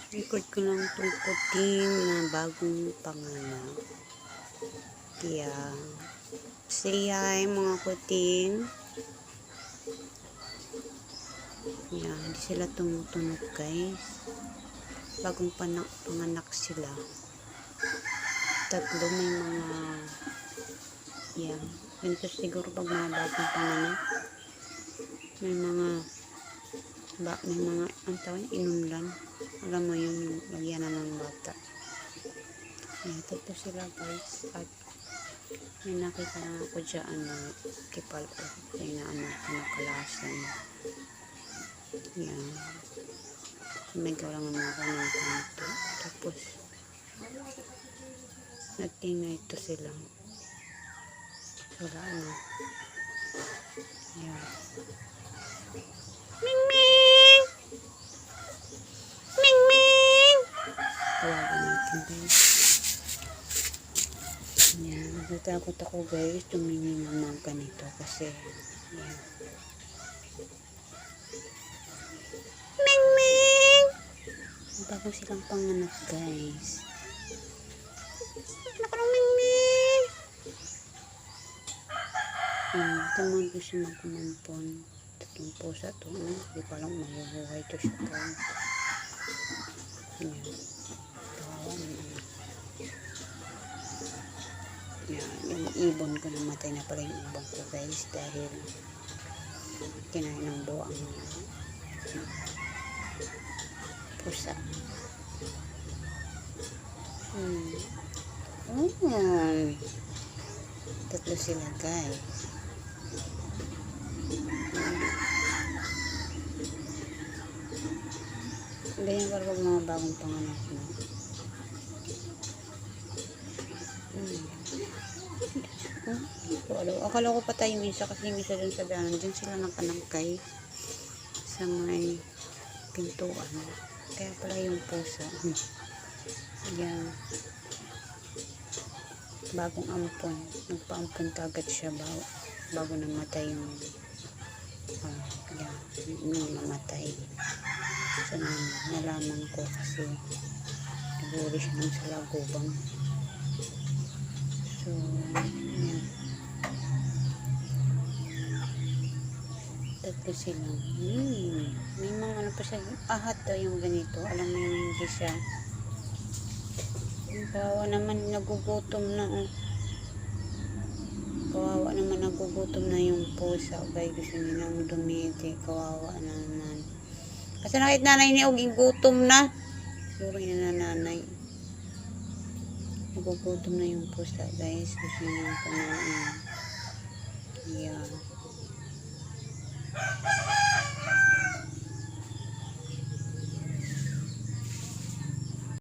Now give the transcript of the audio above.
Record ko lang itong kuting na bagong panganak. Kaya, say hi mga kuting. Yan, hindi sila tumutunog guys. Bagong panganak sila. Tatlo may mga, yan. Ganito siguro pag mga bagong panganak. May mga, ang tawag niya, inunlan. Alam mo yun, yung lagyan na ng bata. Ayan, tatlo sila guys. At may nakita na ako dyan na kipal o ay na ano, pinakalasan. Ayan. Sumigaw lang naman ako ng kanto. Tapos, nagtingay ito sila. Wala na. Ayan. Ming-ming! Ming-ming! Tawagan natin guys. Ayan. Natatakot ako guys. Tumingin ng mga ganito kasi ayan. Ming-ming! Bago silang panganak guys. Anak ng Ming-ming! Taman ko siya magkumampon. Tatlong pusa to. Hindi pa lang mabubuhay to siya guys. Ayan. Tawa naman. Ayan. Yung ibon ko namatay na pala yung ibon ko guys. Dahil kinain ng buwang pusa. Tatlo sila guys. Ganyan para pag mga bagong panganak mo. Akala ko patay yung isa kasi yung isa dun sa daan. Dun sila nakanangkay sa may pintuan. Kaya pala yung pusa. Ayan. Bagong ampon. Nagpaampon kagad siya bago namatay yung yung namatay. So, nalaman ko kasi naguli siya ng salagubang. So, yan. Tatlo sila. May mga ano pa siya. Ahat daw yung ganito. Alam mo yung hindi siya. Kawawa naman, nagugutom na. Kawawa naman, nagugutom na yung pusa. Guys, gusto nilang dumiti. Kawawa naman. Kasi nakit nanay niya, uging gutom na. Siguro yun na nanay. Nagugutom na yung pusa, guys. Gusto nilang kumain. Yeah.